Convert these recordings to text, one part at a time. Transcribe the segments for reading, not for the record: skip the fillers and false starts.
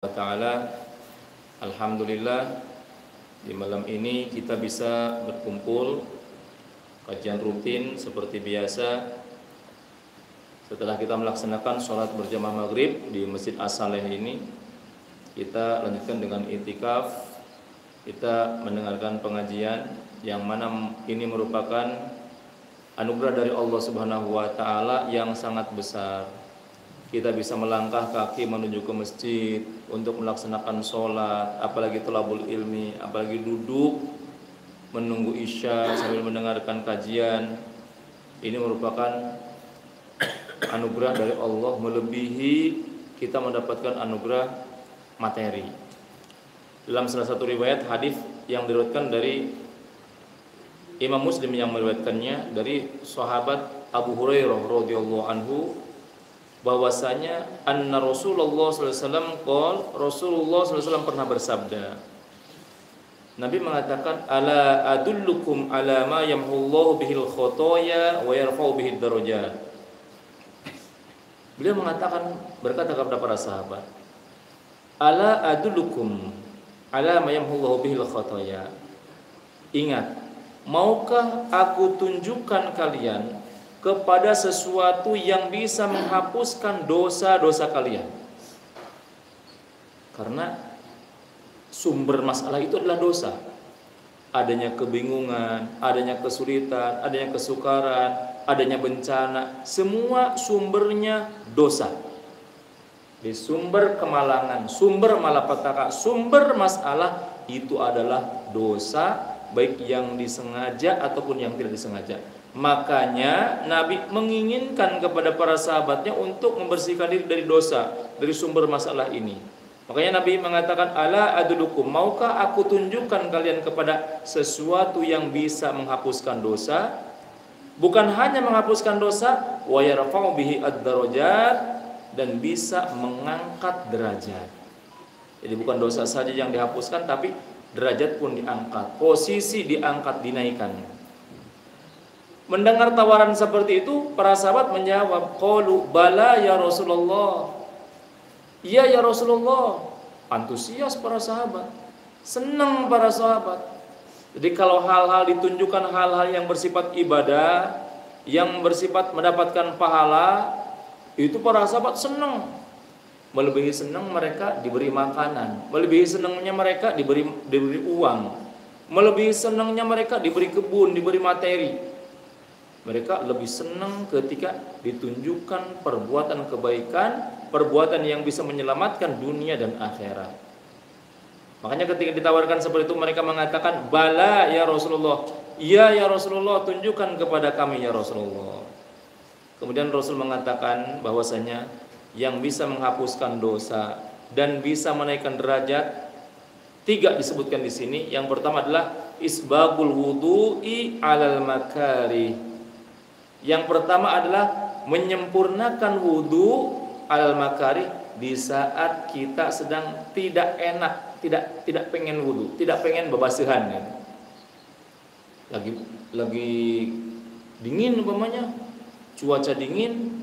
Ta'ala. Alhamdulillah, di malam ini kita bisa berkumpul kajian rutin seperti biasa. Setelah kita melaksanakan sholat berjamaah maghrib di Masjid As-Saleh ini, kita lanjutkan dengan i'tikaf. Kita mendengarkan pengajian yang mana ini merupakan anugerah dari Allah Subhanahu wa Ta'ala yang sangat besar. Kita bisa melangkah kaki menuju ke masjid untuk melaksanakan sholat, apalagi thalabul ilmi, apalagi duduk menunggu isya sambil mendengarkan kajian. Ini merupakan anugerah dari Allah, melebihi kita mendapatkan anugerah materi. Dalam salah satu riwayat hadis yang diriwayatkan dari Imam Muslim yang meriwayatkannya dari sahabat Abu Hurairah radhiyallahu anhu, bahwasanya anna Rasulullah SAW Rasulullah SAW pernah bersabda. Nabi mengatakan, ala adullukum ala ma yamhullahu bihil khotoya wa yarfa'u bihid darajat. Beliau mengatakan, berkata kepada para sahabat, ala adullukum ala ma yamhullahu bihil khotoya. Ingat, maukah aku tunjukkan kalian kepada sesuatu yang bisa menghapuskan dosa-dosa kalian? Karena sumber masalah itu adalah dosa. Adanya kebingungan, adanya kesulitan, adanya kesukaran, adanya bencana, semua sumbernya dosa. Di sumber kemalangan, sumber malapetaka, sumber masalah itu adalah dosa, baik yang disengaja ataupun yang tidak disengaja. Makanya Nabi menginginkan kepada para sahabatnya untuk membersihkan diri dari dosa, dari sumber masalah ini. Makanya Nabi mengatakan, ala adulukum, maukah aku tunjukkan kalian kepada sesuatu yang bisa menghapuskan dosa? Bukan hanya menghapuskan dosa, wa yarfa'u bihi ad-darajat, dan bisa mengangkat derajat. Jadi bukan dosa saja yang dihapuskan, tapi derajat pun diangkat, posisi diangkat, dinaikkan. Mendengar tawaran seperti itu, para sahabat menjawab, qalu bala ya Rasulullah. Iya ya Rasulullah. Antusias para sahabat, senang para sahabat. Jadi kalau hal-hal ditunjukkan, hal-hal yang bersifat ibadah, yang bersifat mendapatkan pahala, itu para sahabat senang. Melebihi senang mereka diberi makanan, melebihi senangnya mereka diberi uang, melebihi senangnya mereka diberi kebun, diberi materi. Mereka lebih senang ketika ditunjukkan perbuatan kebaikan, perbuatan yang bisa menyelamatkan dunia dan akhirat. Makanya ketika ditawarkan seperti itu, mereka mengatakan, bala ya Rasulullah. Iya ya Rasulullah, tunjukkan kepada kami ya Rasulullah. Kemudian Rasul mengatakan bahwasanya yang bisa menghapuskan dosa dan bisa menaikkan derajat, 3 disebutkan di sini. Yang pertama adalah isbagul wudu'i alal makarih. Yang pertama adalah menyempurnakan wudu alal makarih di saat kita sedang tidak enak, tidak pengen wudu, tidak pengen bebasuhan ya. Lagi dingin umpamanya, cuaca dingin,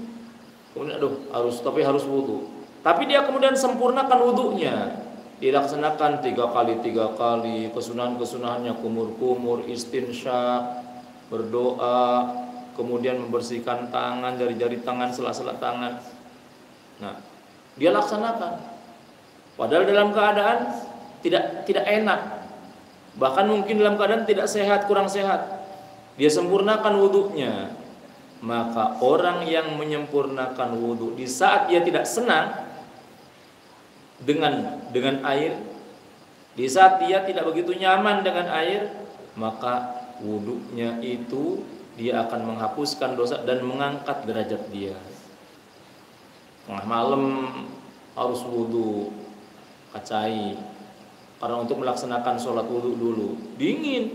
kemudian harus wudu. Tapi dia kemudian sempurnakan wudunya, dilaksanakan 3 kali, kesunahan-kesunahannya, kumur-kumur, istinsyak, berdoa, kemudian membersihkan tangan, jari-jari tangan, sela-sela tangan. Nah, dia laksanakan. Padahal dalam keadaan tidak enak, bahkan mungkin dalam keadaan tidak sehat, kurang sehat. Dia sempurnakan wudunya. Maka orang yang menyempurnakan wudu di saat dia tidak senang dengan air, di saat dia tidak begitu nyaman dengan air, maka wudunya itu dia akan menghapuskan dosa dan mengangkat derajat dia. Tengah malam harus wudu, kacai, karena untuk melaksanakan sholat wudu dulu dingin,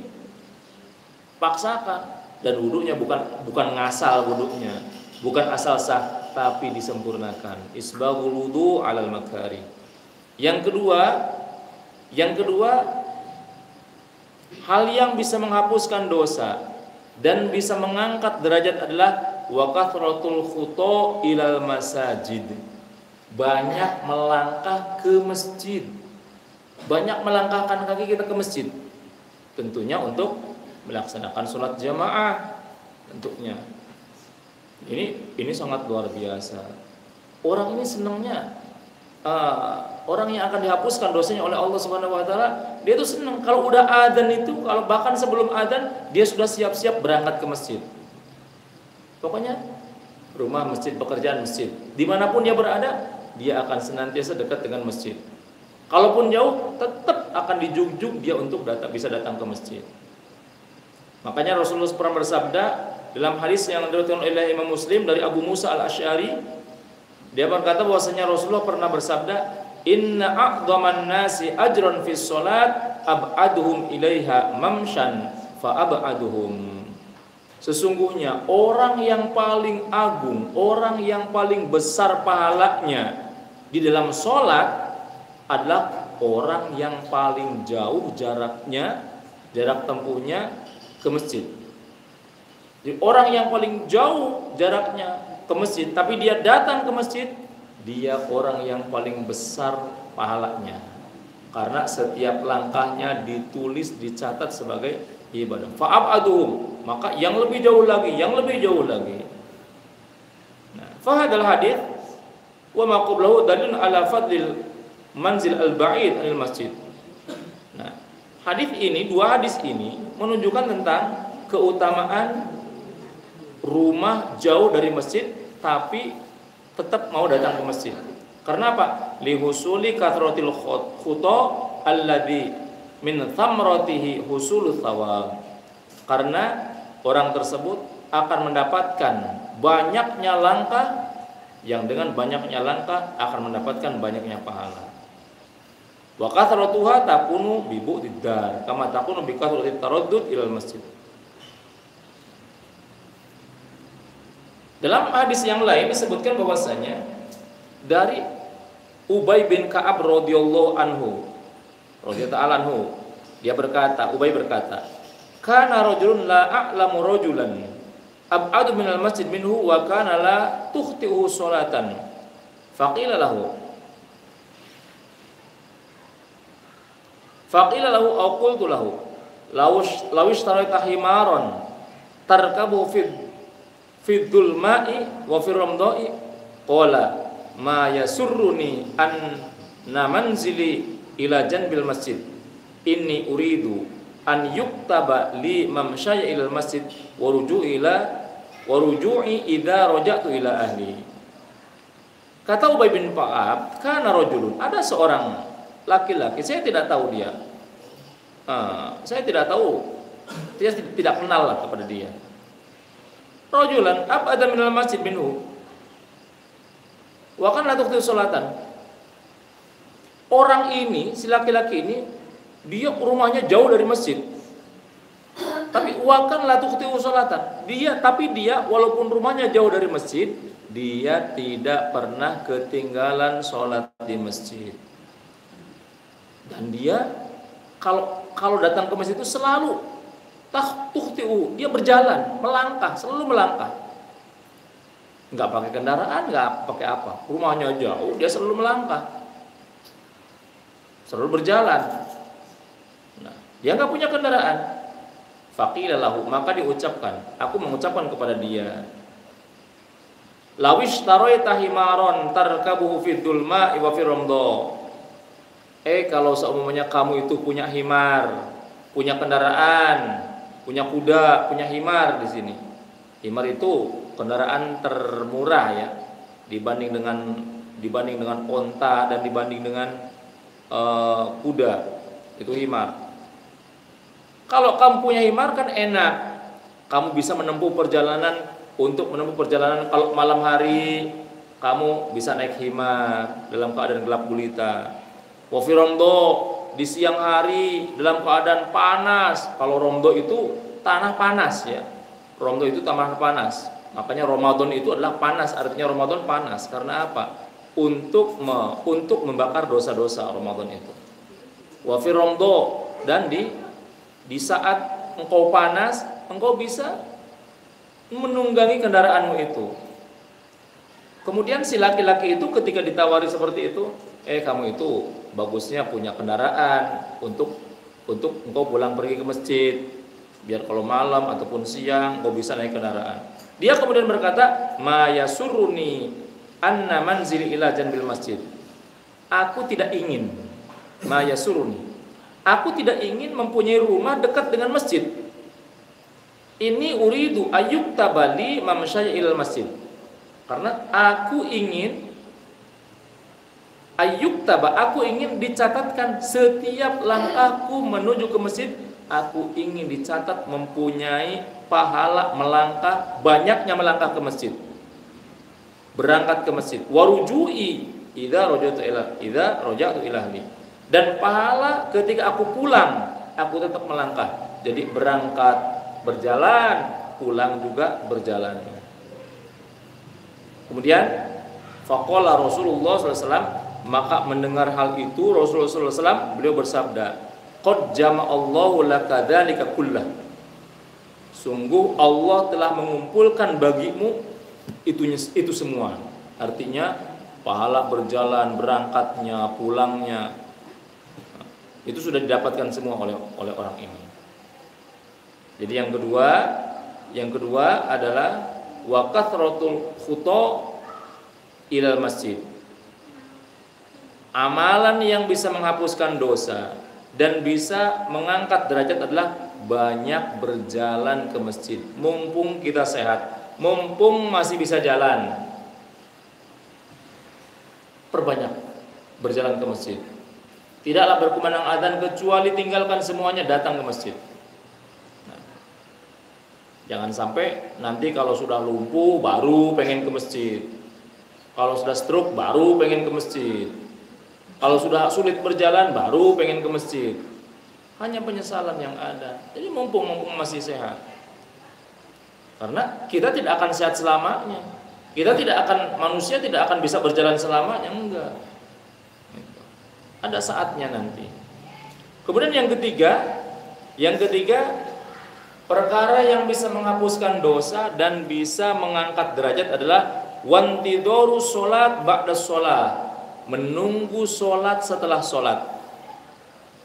paksakan. Dan wudunya bukan ngasal, wudunya bukan asal sah, tapi disempurnakan. Isbagul wudu alal makari. Yang kedua, hal yang bisa menghapuskan dosa dan bisa mengangkat derajat adalah wa kathratul khuta ilal masajid. banyak melangkah ke masjid. Banyak melangkahkan kaki kita ke masjid. Tentunya untuk melaksanakan sholat jamaah. Tentunya. Ini sangat luar biasa. Orang ini senangnya orang yang akan dihapuskan dosanya oleh Allah Subhanahu wa taala, dia tuh senang kalau udah adzan itu, kalau bahkan sebelum adzan dia sudah siap-siap berangkat ke masjid. Pokoknya rumah masjid, pekerjaan masjid, dimanapun dia berada, dia akan senantiasa dekat dengan masjid. Kalaupun jauh, tetap akan dijunjung dia untuk bisa datang ke masjid. Makanya Rasulullah pernah bersabda dalam hadis yang diriwayatkan oleh Imam Muslim dari Abu Musa al-Asy'ari, dia berkata bahwasanya Rasulullah pernah bersabda, "Inna a'dhaman nasi ajran fis shalat ab'aduhum ilaiha mamshan fa ab'aduhum." Sesungguhnya orang yang paling agung, orang yang paling besar pahalanya di dalam sholat adalah orang yang paling jauh jarak tempuhnya ke masjid. Jadi orang yang paling jauh jaraknya ke masjid, tapi dia datang ke masjid, dia orang yang paling besar pahalanya. Karena setiap langkahnya ditulis, dicatat sebagai ibadah. Fa'ab'aduhum, maka yang lebih jauh lagi, yang lebih jauh lagi. Nah, fahadal hadits wa ma qablahu dalilun ala fadlil manzil al-ba'id anil masjid. Nah, dua hadis ini menunjukkan tentang keutamaan rumah jauh dari masjid tapi tetap mau datang ke masjid. Karena apa? Lihusuli kathratil khuta alladhi min thamratihi husulul thawab. Karena orang tersebut akan mendapatkan banyaknya langkah, yang dengan banyaknya langkah akan mendapatkan banyaknya pahala. Wa kathratuha takunu bi bu'did dar kama takunu bi kathratit taraddud ilal masjid. Dalam hadis yang lain disebutkan bahwasanya dari Ubay bin Ka'ab radhiyallahu anhu, dia berkata, Ubay berkata, "Kana rajulun la a'lamu rajulan ab'adu minal masjid minhu wa kana la tukhti'uhu sholatan." Faqila lahu aw qultu lahu law ishtarayta himaran tarkabu fi dhulma'i wa fi ramda'i qala ma yasurruni anna manzili ila janbil masjid inni uridu an yuktaba li mamsyaya ila masjid wa ruju'i idza raja'tu ila ahli. Kata Ubay bin Ka'ab, kana rajulun, ada seorang laki-laki, saya tidak tahu dia, saya tidak kenal lah kepada dia. Rajulan ab'ada minal masjid minhu wa kan la tuqti sholatan. Orang ini, si laki-laki ini, dia rumahnya jauh dari masjid. Tapi wa kan la tuqti sholatan. Tapi dia walaupun rumahnya jauh dari masjid, dia tidak pernah ketinggalan sholat di masjid. Dan dia kalau datang ke masjid itu selalu dia berjalan, melangkah, selalu melangkah. Enggak pakai kendaraan, enggak pakai apa. Rumahnya jauh, dia selalu melangkah. Selalu berjalan. Nah, dia enggak punya kendaraan. Faqila lahu, maka diucapkan, aku mengucapkan kepada dia, lawish taraita himaron tarkabuhu fid dhulma'i wa fi ramdha. Kalau seumpamanya kamu itu punya himar, punya kendaraan, punya kuda, punya himar di sini. Himar itu kendaraan termurah ya, dibanding dengan onta dan dibanding dengan kuda. Itu himar. Kalau kamu punya himar kan enak. Kamu bisa menempuh perjalanan. Untuk menempuh perjalanan kalau malam hari, kamu bisa naik himar dalam keadaan gelap gulita. Wa fi ramdha, di siang hari dalam keadaan panas. Kalau Romdo itu tanah panas ya. Romdo itu tanah panas. Makanya Ramadan itu adalah panas. Artinya Ramadan panas. Karena apa? Untuk membakar dosa-dosa Ramadan itu. Wa fi ramdha, dan di saat engkau panas, engkau bisa menunggangi kendaraanmu itu. Kemudian si laki-laki itu ketika ditawari seperti itu, kamu itu bagusnya punya kendaraan untuk engkau pulang pergi ke masjid, biar kalau malam ataupun siang engkau bisa naik kendaraan. Dia kemudian berkata, ma yasurruni anna manzili ila janbil masjid. Aku tidak ingin, ma yasurruni. Aku tidak ingin mempunyai rumah dekat dengan masjid. Ini uridu ayyuk tabali mamsyaya ilal masjid. Karena aku ingin aku ingin dicatatkan setiap langkahku menuju ke masjid, aku ingin dicatat mempunyai pahala melangkah, banyaknya melangkah ke masjid, berangkat ke masjid. Warujui idza raja'tu ila ahli. Dan pahala ketika aku pulang, aku tetap melangkah. Jadi berangkat berjalan, pulang juga berjalan. Kemudian faqala Rasulullah SAW, maka mendengar hal itu Rasulullah SAW beliau bersabda, qad jama'allahu laka dzalika kullah. Sungguh Allah telah mengumpulkan bagimu itu semua. Artinya pahala berjalan, berangkatnya, pulangnya, itu sudah didapatkan semua oleh orang ini. Jadi yang kedua adalah wa kathratul khuta ilal masjid. Amalan yang bisa menghapuskan dosa dan bisa mengangkat derajat adalah banyak berjalan ke masjid. Mumpung kita sehat, mumpung masih bisa jalan, perbanyak berjalan ke masjid. Tidaklah berkumandang adzan kecuali tinggalkan semuanya, datang ke masjid. Jangan sampai nanti kalau sudah lumpuh baru pengen ke masjid, kalau sudah stroke baru pengen ke masjid, kalau sudah sulit berjalan baru pengen ke masjid. Hanya penyesalan yang ada. Jadi mumpung masih sehat. Karena kita tidak akan sehat selamanya. Manusia tidak akan bisa berjalan selamanya, enggak. Ada saatnya nanti. Kemudian yang ketiga perkara yang bisa menghapuskan dosa dan bisa mengangkat derajat adalah wantidoru sholat ba'da sholat, menunggu sholat setelah sholat.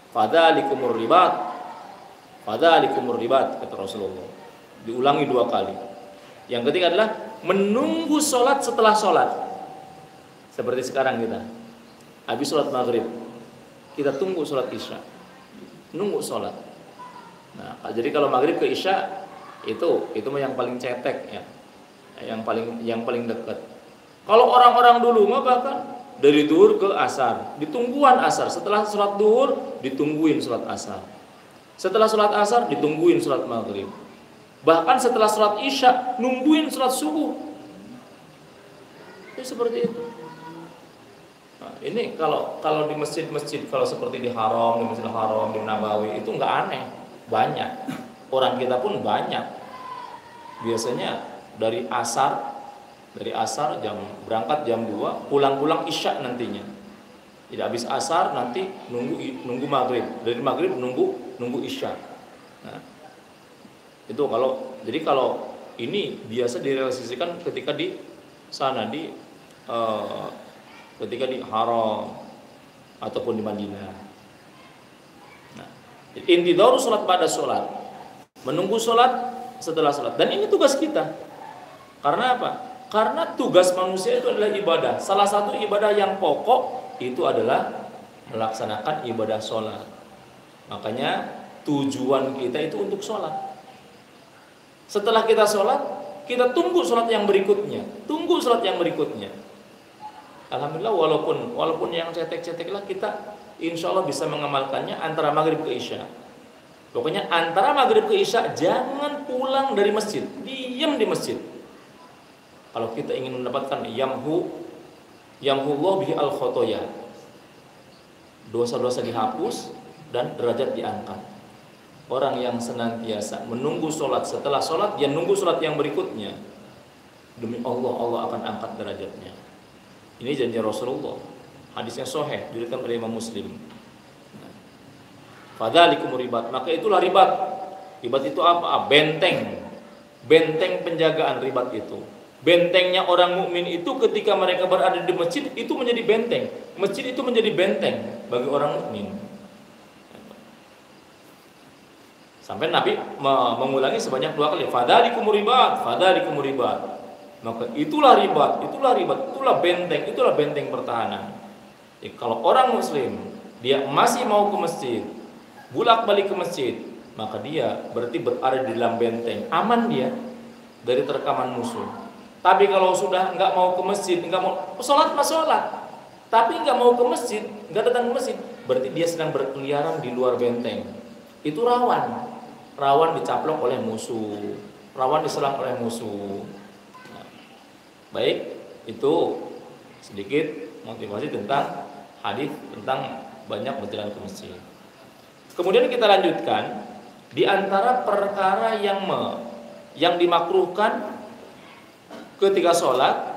Fadzalikumur ribat, kata Rasulullah. Diulangi 2 kali. Yang ketiga adalah menunggu sholat setelah sholat. Seperti sekarang kita habis sholat maghrib, kita tunggu sholat isya, nunggu sholat. Nah, jadi kalau maghrib ke isya itu mah yang paling cetek ya, yang paling dekat. Kalau orang-orang dulu mah bahkan dari duhur ke asar, ditungguan asar. Setelah sholat duhur ditungguin sholat asar. Setelah sholat asar ditungguin sholat maghrib. Bahkan setelah sholat isya nungguin sholat subuh. Itu seperti itu. Nah, ini kalau di masjid-masjid, kalau seperti di Haram, di Masjidil Haram, di Nabawi itu nggak aneh. Banyak, orang kita pun banyak. Biasanya dari asar berangkat jam 2, pulang isya nantinya. Tidak habis asar nanti nunggu maghrib, dari maghrib nunggu isya. Nah, itu kalau ini biasa direalisasikan ketika di sana ketika di Haram ataupun di Madinah. Nah, intidharu sholat pada sholat, menunggu sholat setelah sholat. Dan ini tugas kita. Karena apa? Karena tugas manusia itu adalah ibadah. Salah satu ibadah yang pokok itu adalah melaksanakan ibadah sholat. Makanya tujuan kita itu untuk sholat. Setelah kita sholat, kita tunggu sholat yang berikutnya. Alhamdulillah, walaupun yang cetek-cetek lah, kita insya Allah bisa mengamalkannya antara maghrib ke isya. Pokoknya antara maghrib ke isya jangan pulang dari masjid, diam di masjid. Kalau kita ingin mendapatkan yamhullah bihi al-khotoya, dosa-dosa dihapus dan derajat diangkat. Orang yang senantiasa menunggu sholat, setelah sholat dia nunggu sholat yang berikutnya, demi Allah akan angkat derajatnya. Ini janji Rasulullah. Hadisnya sahih, diriwayatkan oleh Imam Muslim. Fadzalikumur ribat, maka itulah ribat. Ribat itu apa? Benteng penjagaan ribat itu. Bentengnya orang mukmin itu ketika mereka berada di masjid itu menjadi benteng. Masjid itu menjadi benteng bagi orang mukmin. Sampai Nabi mengulangi sebanyak 2 kali, fadzalikumur ribat, fadzalikumur ribat. Maka itulah ribat, itulah benteng pertahanan. Jadi, kalau orang muslim dia masih mau ke masjid, bolak-balik ke masjid, maka dia berarti berada di dalam benteng, aman dia dari terkaman musuh. Tapi kalau sudah nggak mau ke masjid, nggak mau sholat, tapi nggak mau ke masjid, nggak datang ke masjid, berarti dia sedang berkeliaran di luar benteng. Itu rawan dicaplok oleh musuh, rawan diserang oleh musuh. Nah, baik, itu sedikit motivasi tentang hadis tentang banyak berjalan ke masjid. Kemudian kita lanjutkan di antara perkara yang dimakruhkan ketika sholat